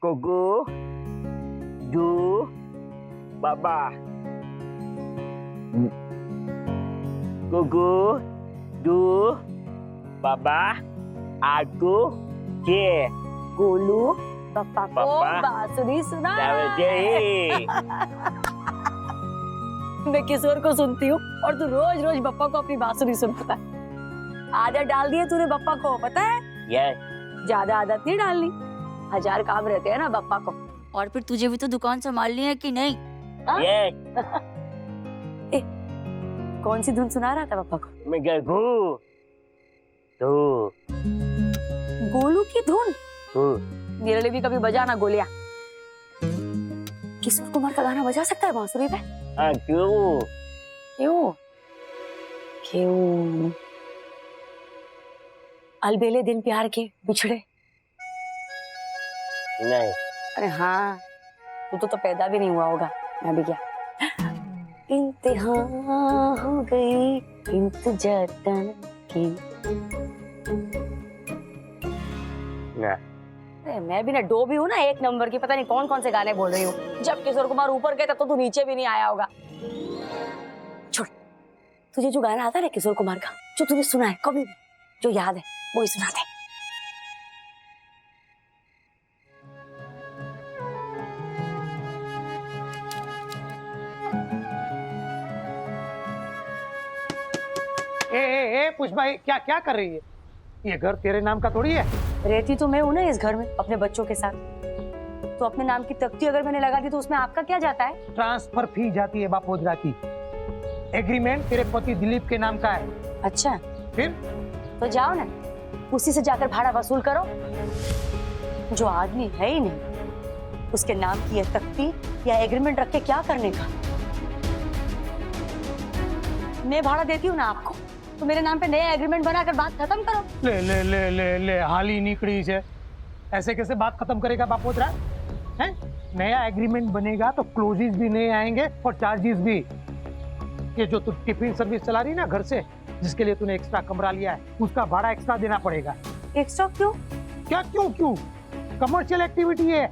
गुगु दू बाबा गुगु दू बाबा aku के गोलू पापा को पापा। बांसुरी सुना Namaste. मैं किशोर को सुनती हूँ और तू रोज रोज बप्पा को अपनी बांसुरी सुनाता है। आदत डाल दी है तूने बप्पा को, पता है? Yes. ज्यादा आदत नहीं डालनी, 1000 काम रहते हैं ना बप्पा को। और फिर तुझे भी तो दुकान संभालनी है कि नहीं? हाँ? Yes. कौन सी धुन सुना रहा था बप्पा को? मैं गुगु दू गोलू की धुन? दू मेरे लिए भी कभी बजाना गोलिया। किशोर कुमार का गाना बजा सकता है बांसुरी पे? aku क्यों? क्यों? अलबेले दिन प्यार के बिछड़े। नहीं अरे हाँ, तू तो पैदा भी नहीं हुआ होगा, मैं भी क्या। इंतहा हो गई इंतजातन की। ना अरे मैं भी ना डो भी हूँ ना, 1 नंबर की, पता नहीं कौन कौन से गाने बोल रही हूँ। जब किशोर कुमार ऊपर गए तब तो तू नीचे भी नहीं आया होगा। छोड़, तुझे जो गाना आता है ना किशोर कुमार का, जो तूने सुना है कभी भी, जो याद है वो ही सुना दे। ए पुष्पा, क्या क्या कर रही है? ये घर तेरे नाम का थोड़ी है। रहती तो मैं हूँ ना इस घर में अपने बच्चों के साथ, तो अपने नाम की तख्ती अगर मैंने लगा दी तो उसमें आपका क्या जाता है? ट्रांसफर फी जाती है बापोदरा की। एग्रीमेंट तेरे पति दिलीप के नाम का है। अच्छा, फिर तो जाओ ना, उसी से जाकर भाड़ा वसूल करो। जो आदमी है ही नहीं, उसके नाम की यह तख्ती या एग्रीमेंट रख के क्या करने का? मैं भाड़ा देती हूँ ना आपको, तो मेरे नाम पे नया एग्रीमेंट बनाकर बात खत्म करो। ले ले ले ले ले हाली निकड़ी से ऐसे कैसे बात खत्म करेगा बापोदरा? हैं? नया एग्रीमेंट बनेगा तो क्लोजेस भी नए आएंगे और चार्जेस भी। ये जो तू टिफिन सर्विस चला रही ना घर से, जिसके लिए तूने एक्स्ट्रा कमरा लिया है, उसका भाड़ा एक्स्ट्रा देना पड़ेगा। एक्स्ट्रा क्यों? क्या क्यों क्यों? कमर्शियल एक्टिविटी है।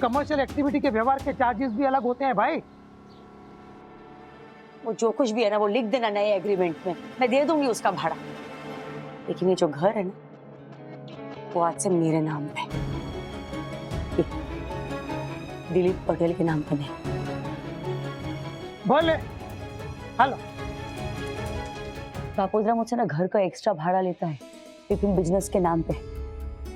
कमर्शियल एक्टिविटी के व्यवहार के चार्जेस भी अलग होते हैं भाई। वो जो कुछ भी है ना वो लिख देना नए एग्रीमेंट में, मैं दे दूंगी उसका भाड़ा। लेकिन ये जो घर है ना, वो आज से मेरे नाम पे, दिलीप पटेल के नाम पे नहीं। बोले हेलो। बापोदरा मुझसे ना घर का एक्स्ट्रा भाड़ा लेता है, लेकिन बिजनेस के नाम पे।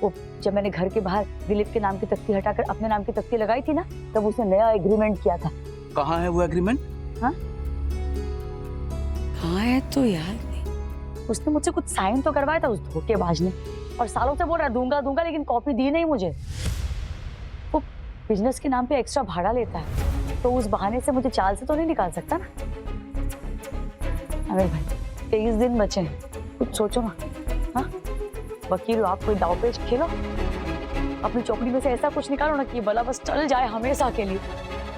वो जब मैंने घर के बाहर दिलीप के नाम की तख्ती हटाकर अपने नाम की तख्ती लगाई थी ना, तब उसने नया एग्रीमेंट किया था। कहाँ है वो एग्रीमेंट? हाँ, हाँ है तो यार। उसने मुझसे कुछ साइन तो करवाया था उस धोखेबाज ने, और सालों से बोल रहा दूंगा दूंगा, लेकिन कॉपी दी नहीं मुझे। वो बिजनेस के नाम पे एक्स्ट्रा भाड़ा लेता है, तो उस बहाने से मुझे चाल से तो नहीं निकाल सकता ना। अरे भाई, 23 दिन बचे हैं, कुछ सोचो ना। हाँ, वकील हो आप, कोई दांवपेच खेलो, अपनी चौकड़ी में से ऐसा कुछ निकालो ना कि ये बला बस चल जाए हमेशा के लिए।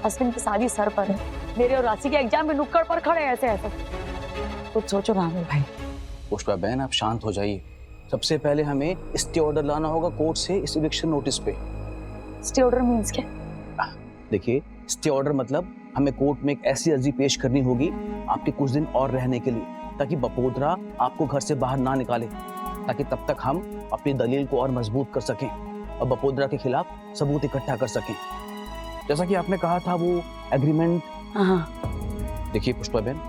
अश्विन की शादी सर पर है, मेरे और राशि के एग्जाम में नुक्कड़ पर खड़े हैं ऐसे ऐसे। कुछ सोचो ना आमिर भाई। पुष्पा बहन, आप शांत हो जाइए। सबसे पहले हमें स्टे ऑर्डर लाना होगा कोर्ट से इस इविक्शन नोटिस पे। स्टे ऑर्डर मींस क्या? देखिए, स्टे ऑर्डर मतलब हमें कोर्ट में एक ऐसी अर्जी पेश करनी होगी आपके कुछ दिन और रहने के लिए, ताकि बपोदरा आपको घर से बाहर ना निकाले, ताकि तब तक हम अपनी दलील को और मजबूत कर सकें और बपोदरा के खिलाफ सबूत इकट्ठा कर सकें। जैसा कि आपने कहा था वो एग्रीमेंट। हाँ, देखिए पुष्पा बहन,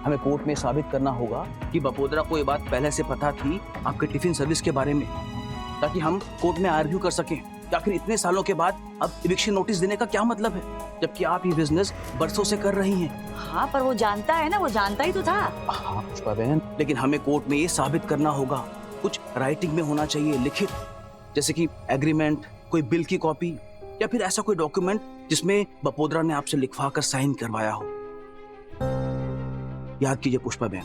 हमें कोर्ट में साबित करना होगा कि बपोदरा को ये बात पहले से पता थी आपके टिफिन सर्विस के बारे में, ताकि हम कोर्ट में आर्ग्यू कर सकें कि आखिर इतने सालों के बाद अब इविक्शन नोटिस देने का क्या मतलब है, जबकि आप ये बिजनेस बरसों से कर रही हैं। हाँ, पर वो जानता है ना, वो जानता ही तो था। हाँ पुष्पा बहन, लेकिन हमें कोर्ट में ये साबित करना होगा, कुछ राइटिंग में होना चाहिए, लिखित, जैसे कि एग्रीमेंट, कोई बिल की कॉपी, या फिर ऐसा कोई डॉक्यूमेंट जिसमें बपोदरा ने आपसे लिखवा कर साइन करवाया हो। याद कीजिए पुष्पा बहन,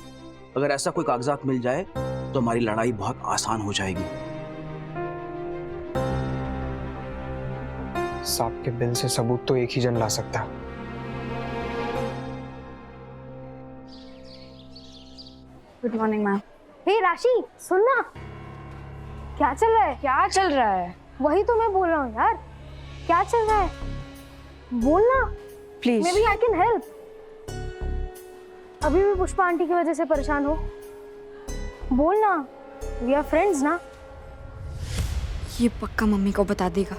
अगर ऐसा कोई कागजात मिल जाए तो हमारी लड़ाई बहुत आसान हो जाएगी। सांप के बिल से सबूत तो एक ही जन ला सकता है। Good morning ma'am. हे राशि, सुन ना, क्या चल रहा है? क्या चल रहा है? वही तो मैं बोल रहा हूँ यार। क्या चल रहा है? बोलना, please maybe I can help. अभी भी पुष्पा आंटी की वजह से परेशान हो? बोलना, वी आर फ्रेंड्स ना। ये पक्का मम्मी को बता देगा।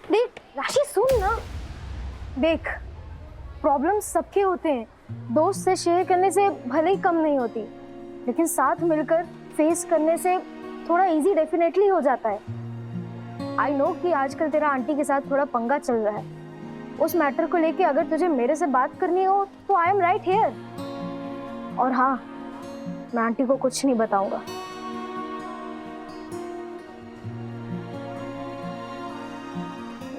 देख राशि, सुन ना। देख, प्रॉब्लम्स सबके होते हैं, दोस्त से शेयर करने से भले ही कम नहीं होती, लेकिन साथ मिलकर फेस करने से थोड़ा इजी डेफिनेटली हो जाता है। आई नो कि आजकल तेरा आंटी के साथ थोड़ा पंगा चल रहा है। उस मैटर को लेके अगर तुझे मेरे से बात करनी हो तो आई एम राइट हियर। और हाँ, मैं आंटी को कुछ नहीं बताऊंगा।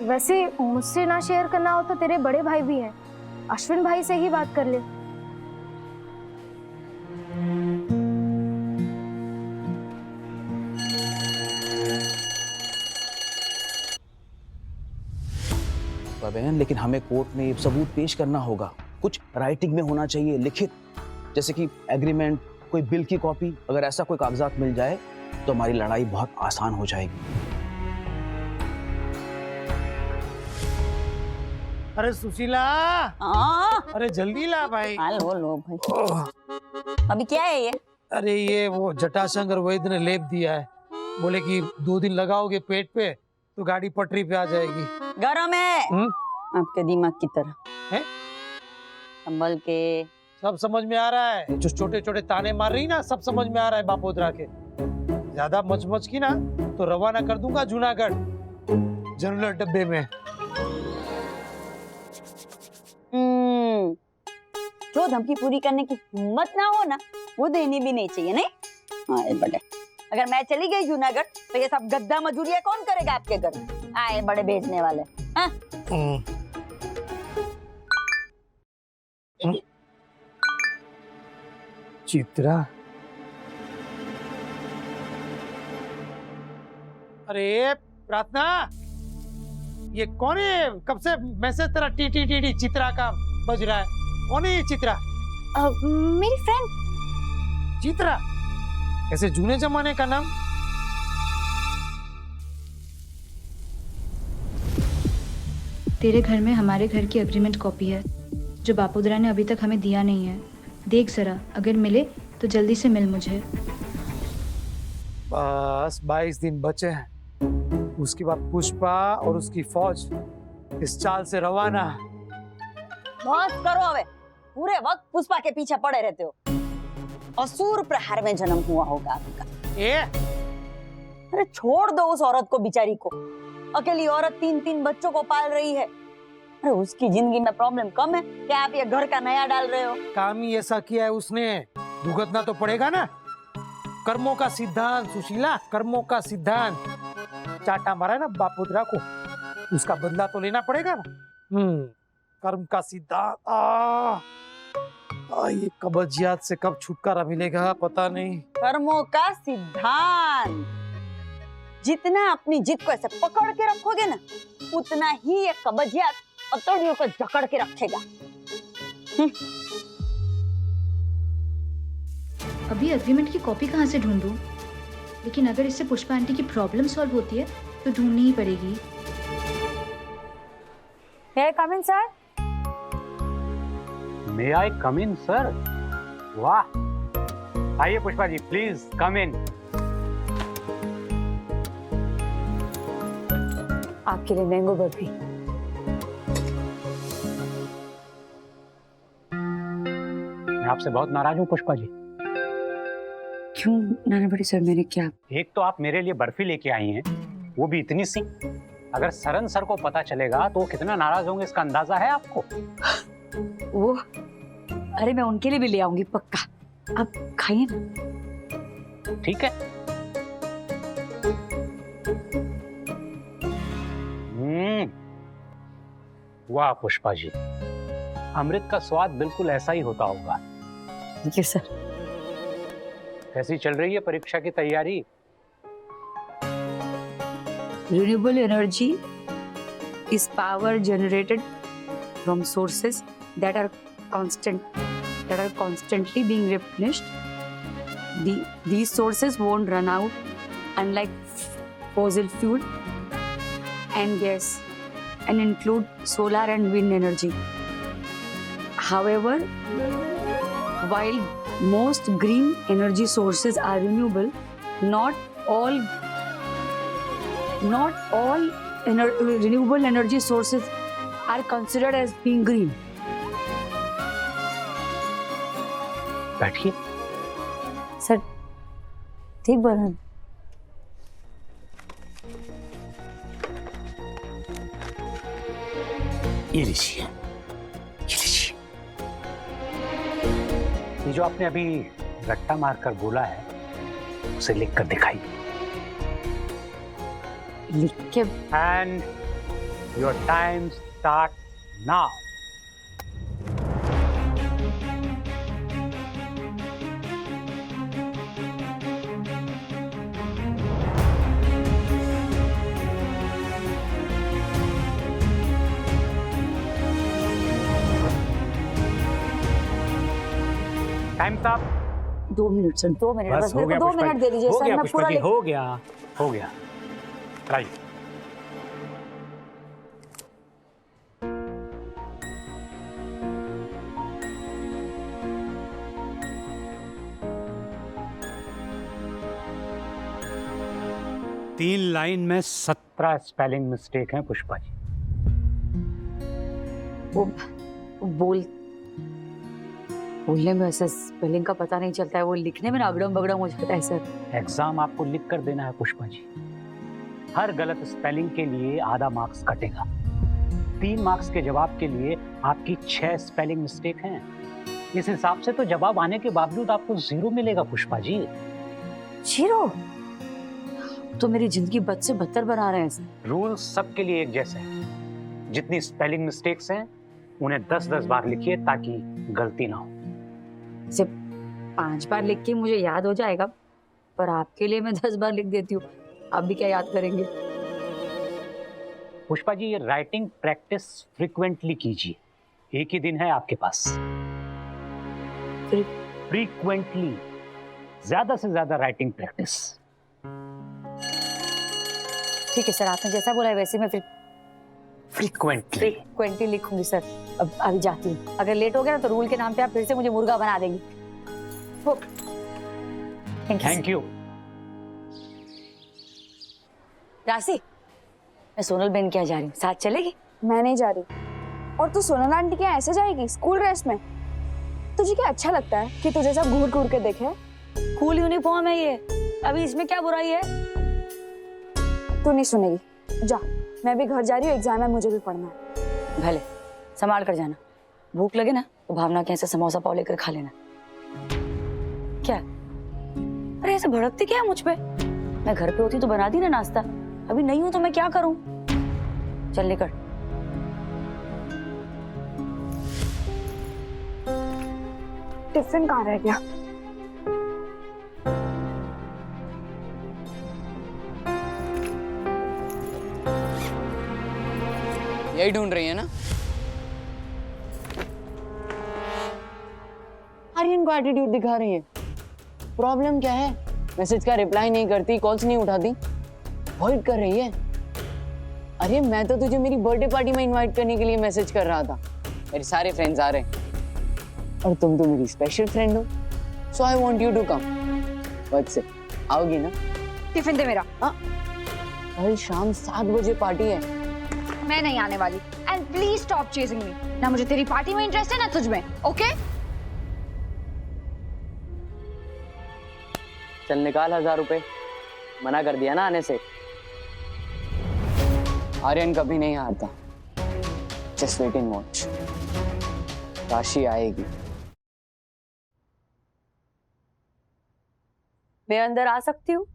वैसे मुझसे ना शेयर करना हो तो तेरे बड़े भाई भी हैं, अश्विन भाई से ही बात कर ले। बहन, लेकिन हमें कोर्ट में सबूत पेश करना होगा। कुछ राइटिंग में होना चाहिए, लिखित, जैसे कि एग्रीमेंट, कोई बिल की कॉपी। अगर ऐसा कोई कागजात मिल जाए तो हमारी लड़ाई बहुत आसान हो जाएगी। अरे सुशीला, अरे जल्दी ला भाई। लो लो भाई। अभी क्या है ये? अरे ये वो जटाशंकर वैद्य ने लेप दिया है, बोले कि 2 दिन लगाओगे पेट पे तो गाड़ी पटरी पे आ जाएगी। गरम है आपके दिमाग की तरह है? संभल के। सब समझ में आ रहा है, जो छोटे छोटे ताने मार रही ना, सब समझ में आ रहा है बापोद्रा के। ज्यादा मच की ना तो रवाना कर दूंगा जूनागढ़ जनरल डब्बे में। जो धमकी पूरी करने की हिम्मत ना हो ना, वो देनी भी नहीं चाहिए, नहीं? हाँ बड़े, अगर मैं चली गई जूनागढ़ तो ये सब गद्दा मजूरिया कौन करेगा आपके घर में? आए बड़े भेजने वाले। हाँ? चित्रा, अरे प्रार्थना, ये कौन है? कब से मैसेज तेरा T T T T Chitra का बज रहा है? कौन है ये चित्रा? मेरी फ्रेंड। चित्रा? ऐसे जूने जमाने का नाम? तेरे घर में हमारे घर की एग्रीमेंट कॉपी है जो बापोद्रा ने अभी तक हमें दिया नहीं है। देख जरा, अगर मिले तो जल्दी से मिल मुझे। बस 22 दिन बचे हैं, उसके बाद पुष्पा और उसकी फौज इस चाल से रवाना। बस करो हवे, पूरे वक्त पुष्पा के पीछे पड़े रहते हो। असुर प्रहार में जन्म हुआ होगा आपका। अरे छोड़ दो उस औरत को, बेचारी को। अकेली औरत 3-3 बच्चों को पाल रही है। अरे उसकी जिंदगी में प्रॉब्लम कम है क्या आप ये घर का नया डाल रहे हो? काम ही ऐसा किया है उसने, भुगतना तो पड़ेगा ना। कर्मों का सिद्धांत सुशीला, कर्मों का सिद्धांत। चाटा मारा है ना बापोद्रा को, उसका बदला तो लेना पड़ेगा ना। कर्म का सिद्धांत। ये कब्जियत से कब छुटकारा मिलेगा पता नहीं। कर्मों का सिद्धांत, जितना अपनी जिद को ऐसे पकड़ के रखोगे ना, उतना ही ये कब्जियत अतड़ियों को जकड़ के रखेगा। अभी एग्रीमेंट की कॉपी कहाँ से ढूंढूं? लेकिन अगर इससे पुष्पा आंटी की प्रॉब्लम सॉल्व होती है तो ढूंढनी ही पड़ेगी। May I come in, sir? May I come in, sir? वाह, आइए पुष्पा जी, प्लीज कम इन। आपके लिए मैंगो बर्फी। मैं आपसे बहुत नाराज हूँ पुष्पा जी। क्यों नाना बड़ी सर, मैंने क्या? एक तो आप मेरे लिए बर्फी लेके आई हैं, वो भी इतनी सी। अगर सरन सर को पता चलेगा तो वो कितना नाराज होंगे, इसका अंदाजा है आपको? वो, अरे मैं उनके लिए भी ले आऊंगी पक्का। आप खाइए ना। ठीक है। वाह पुष्पा जी, अमृत का स्वाद बिल्कुल ऐसा ही होता होगा। Thank you sir. कैसी चल रही है परीक्षा की तैयारी? Renewable energy is power generated from sources that are constantly being replenished. These sources won't run out, unlike fossil fuel and gas and include solar and wind energy. However, while most green energy sources are renewable, not all renewable energy sources are considered as being green. बैठिए। Sir ठीक बोला। ये लीजिए, ये जो आपने अभी रट्टा मारकर बोला है उसे लिख कर दिखाइए। लिख के and your time start now. Time साहब 2 मिनट सर, 2 मिनट बस मेरे को 2 मिनट दे दीजिए सर, मैं पूरा लिख। हो गया राइट। तीन लाइन में 17 स्पेलिंग मिस्टेक हैं पुष्पा जी। वो बोलने में ऐसे स्पेलिंग का पता नहीं चलता है, वो लिखने में ना अगड़म बगड़म हो जाता है सर। एग्जाम आपको लिख कर देना है पुष्पा जी। हर गलत स्पेलिंग के लिए आधा मार्क्स कटेगा। 3 मार्क्स के जवाब के लिए आपकी 6 स्पेलिंग मिस्टेक हैं। इस हिसाब से तो जवाब आने के बावजूद आपको 0 मिलेगा पुष्पा जी। 0? तो मेरी जिंदगी बद से बदतर बना रहे हैं सर। रूल्स सबके लिए एक जैसे हैं। जितनी स्पेलिंग मिस्टेक्स हैं उन्हें 10-10 बार लिखिए ताकि गलती ना हो। सिर्फ 5 बार लिख के मुझे याद हो जाएगा, पर आपके लिए मैं 10 बार लिख देती हूँ, आप भी क्या याद करेंगे? पुष्पा जी ये राइटिंग प्रैक्टिस फ्रीक्वेंटली कीजिए। एक ही दिन है आपके पास। फ्रीक्वेंटली, ज्यादा से ज्यादा राइटिंग प्रैक्टिस। ठीक है सर, आपने जैसा बोला है वैसे मैं फिर फ्रीक्वेंटली लिखूंगी सर। अब अभी जाती हूँ, अगर लेट हो गया ना तो रूल के नाम पे आप फिर से मुझे मुर्गा बना देंगी। Thank you. राशि, मैं सोनल बहन क्या जा रही हूँ, साथ चलेगी? मैं नहीं जा रही। और तू सोनल आंटी के यहाँ ऐसे जाएगी स्कूल ड्रेस में? तुझे क्या अच्छा लगता है कि तुझे सब घूर घूर के देखे? कूल यूनिफॉर्म है ये, अभी इसमें क्या बुराई है? तू नहीं सुनेगी, जा। मैं भी घर जा रही हूँ, एग्जाम है, मुझे भी पढ़ना है। भले, संभाल कर जाना। भूख लगे ना तो भावना के यहाँ से समोसा पाव लेकर खा लेना। क्या? अरे ऐसे भड़कती क्या है मुझ पे? मैं घर पे होती तो बना दी ना नाश्ता, अभी नहीं हूं तो मैं क्या करूं? चल निकल। टिफिन कहाँ रह गया? यही ढूंढ रही है ना? आर्यन को एटीट्यूड दिखा रही है। प्रॉब्लम क्या है? मैसेज का रिप्लाई नहीं करती, कॉल्स नहीं उठाती, अवॉइड कर रही है। अरे मैं तो तुझे मेरी बर्थडे पार्टी में इनवाइट करने के लिए मैसेज कर रहा था। मेरे सारे फ्रेंड्स आ रहे हैं और तुम तो मेरी स्पेशल फ्रेंड हो, so I want you to come. But say आओगी ना? टिफिन दे मेरा। हाँ, कल शाम 7 बजे पार्टी है। मैं नहीं आने वाली। एंड प्लीज स्टॉप चेजिंग मी। ना मुझे तेरी पार्टी में इंटरेस्ट है ना तुझ में, ओके? चल निकाल 1000 रुपए, मना कर दिया ना आने से। आर्यन कभी नहीं हारता, जस्ट वेट एंड वॉच। राशि आएगी। मैं अंदर आ सकती हूँ?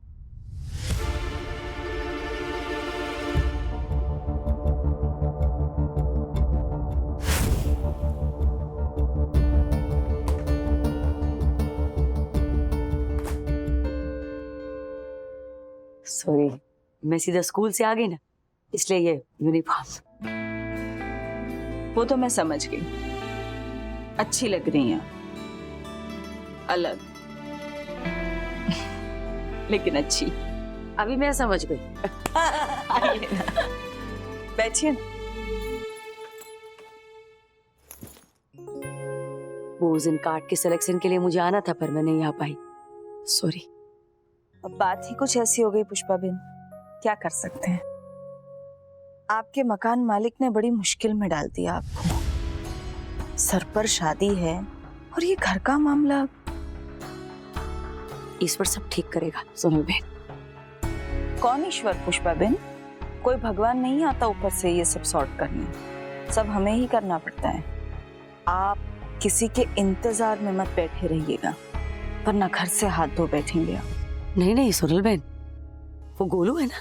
सॉरी, मैं सीधा स्कूल से आ गई ना, इसलिए ये यूनिफॉर्म। वो तो मैं समझ गई, अच्छी लग रही हैं, अलग लेकिन अच्छी। अभी मैं समझ गई। बैठिए। वो उस दिन कार्ड के सिलेक्शन के लिए मुझे आना था, पर मैं नहीं आ पाई, सॉरी। अब बात ही कुछ ऐसी हो गई पुष्पा बेन, क्या कर सकते हैं। आपके मकान मालिक ने बड़ी मुश्किल में डाल दिया आपको। सर पर शादी है और ये घर का मामला। ईश्वर सब ठीक करेगा सोनल बहन। कौन ईश्वर पुष्पा बेन? कोई भगवान नहीं आता ऊपर से ये सब सॉर्ट करने, सब हमें ही करना पड़ता है। आप किसी के इंतजार में मत बैठे रहिएगा, वरना घर से हाथ धो बैठेंगे आप। नहीं नहीं सोनल बहन, वो गोलू है ना,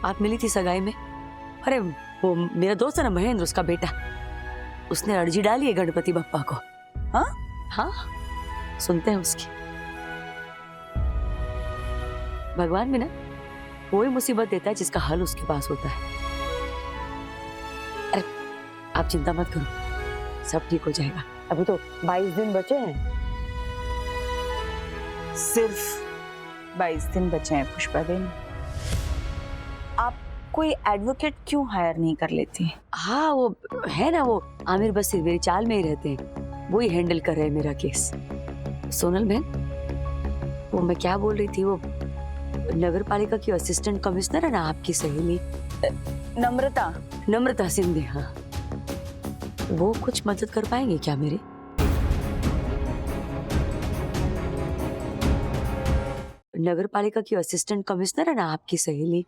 आप मिली थी सगाई में। अरे वो मेरा दोस्त है ना महेंद्र, उसका बेटा, उसने अर्जी डाली है गणपति बप्पा को। हाँ हाँ, सुनते हैं उसकी। भगवान भी ना कोई मुसीबत देता है जिसका हल उसके पास होता है। अरे आप चिंता मत करो, सब ठीक हो जाएगा। अभी तो 22 दिन बचे हैं। सिर्फ 22 दिन बचे हैं पुष्पा बेन। आप कोई एडवोकेट क्यों हायर नहीं कर लेती? हाँ वो है ना, वो आमिर बसीर मेरी चाल में ही रहते हैं, वो ही हैंडल कर रहे हैं मेरा केस। सोनल बहन, वो मैं क्या बोल रही थी, वो नगर पालिका की असिस्टेंट कमिश्नर है ना आपकी सहेली नम्रता सिंधे, हाँ, वो कुछ मदद कर पाएंगे क्या मेरी? नगर पालिका की असिस्टेंट कमिश्नर है ना आपकी सहेली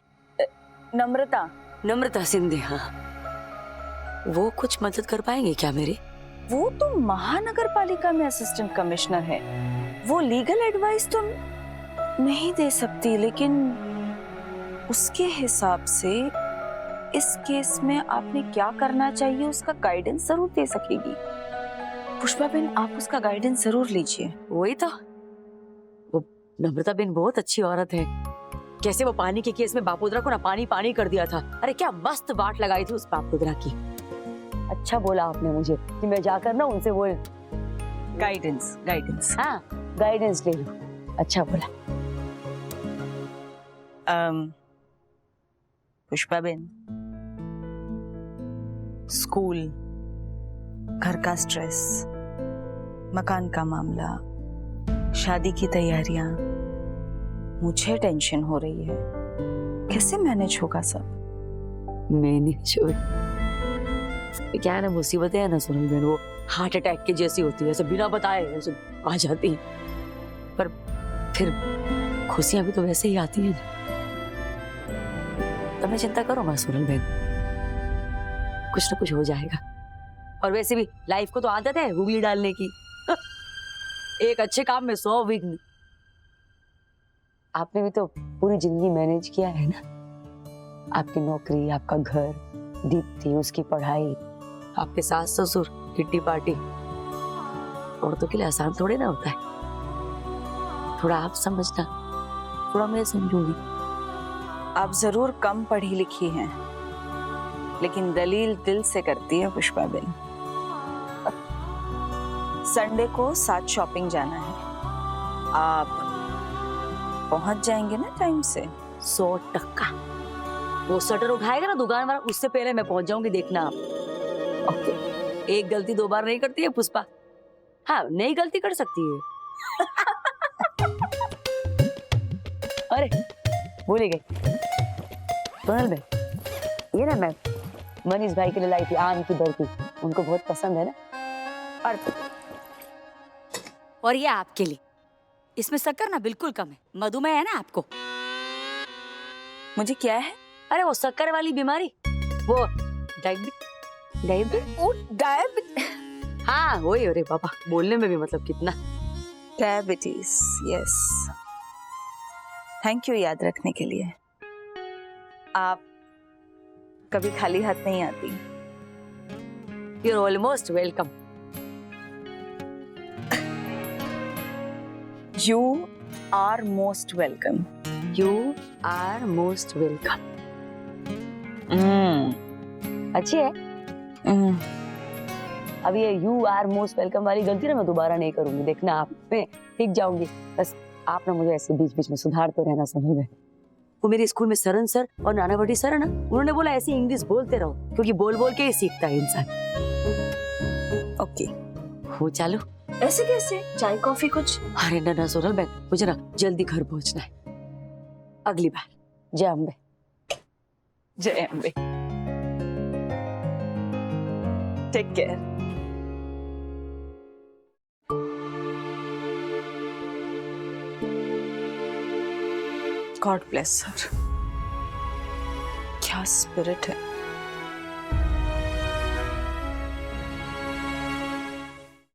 नम्रता सिंधे, हाँ, वो कुछ मदद कर पाएंगे क्या मेरी? वो तो महानगर पालिका में असिस्टेंट कमिश्नर है, वो लीगल एडवाइस तो नहीं दे सकती, लेकिन उसके हिसाब से इस केस में आपने क्या करना चाहिए उसका गाइडेंस जरूर दे सकेगी। पुष्पा बेन, आप उसका गाइडेंस जरूर लीजिए। वही तो, वो नम्रता बेन बहुत अच्छी औरत है। कैसे वो पानी के केस में बापोदरा को ना पानी कर दिया था। अरे क्या मस्त बात लगाई थी उस बापोदरा की। अच्छा बोला आपने मुझे कि मैं जाकर ना उनसे वो गाइडेंस हाँ गाइडेंस ले लूं। अच्छा बोला। पुष्पा बेन, स्कूल, घर का स्ट्रेस, मकान का मामला, शादी की तैयारियां, मुझे टेंशन हो रही है। कैसे मैनेज होगा सब? मैनेज क्या है ना, मुसीबतें है ना सोनल बहन, वो हार्ट अटैक के जैसी होती है, ऐसे बिना बताए ऐसे आ जाती है, पर फिर खुशियां भी तो वैसे ही आती हैं। तो मैं चिंता करो मत सोनल बहन, कुछ ना कुछ हो जाएगा। और वैसे भी लाइफ को तो आदत है उंगली डालने की। एक अच्छे काम में 100 विघ्न। आपने भी तो पूरी जिंदगी मैनेज किया है ना, आपकी नौकरी, आपका घर, दीप्ति उसकी पढ़ाई, आपके सास ससुर, किट्टी पार्टी। औरतों के लिए आसान थोड़े ना होता है। थोड़ा आप समझना, थोड़ा मैं समझूंगी। आप जरूर कम पढ़ी लिखी हैं, लेकिन दलील दिल से करती है पुष्पा बेन। संडे को साथ शॉपिंग जाना है, आप पहुंच जाएंगे ना टाइम से? 100%। वो शटर उठाएगा ना दुकान वाला, उससे पहले मैं पहुंच जाऊंगी, देखना आप। ओके, एक गलती 2 बार नहीं करती है पुष्पा। हाँ, नई गलती कर सकती है। अरे भूल ही गई सोनल भाई, ये ना मैं मनीष भाई के लिए लाई थी आम की बर्फी, उनको बहुत पसंद है ना। और ये आपके लिए, इसमें शक्कर ना बिल्कुल कम है, मधुमेह है ना आपको। मुझे क्या है? अरे वो शक्कर वाली बीमारी, वो हाँ वही। अरे पापा, बोलने में भी मतलब कितना। Diabetes, yes. थैंक यू याद रखने के लिए। आप कभी खाली हाथ नहीं आती। You're almost welcome. You are most welcome. You are most welcome. अच्छी है। अब ये you are most welcome वाली गलती ना मैं दोबारा नहीं करूंगी, देखना आप, मैं ठीक जाऊंगी। बस आप ना मुझे ऐसे बीच बीच में सुधारते रहना, समझ में। वो मेरे स्कूल में सरन सर और नानावटी सर है ना, उन्होंने बोला ऐसे इंग्लिश बोलते रहो क्योंकि बोल बोल के ही सीखता है इंसान। ओके हो चालू। ऐसे कैसे? चाय कॉफी कुछ? अरे ना सोनल बहन, मुझे ना जल्दी घर पहुंचना है। अगली बार। जय अम्बे। जय Ambe. Take care. God bless her. क्या स्पिरिट है।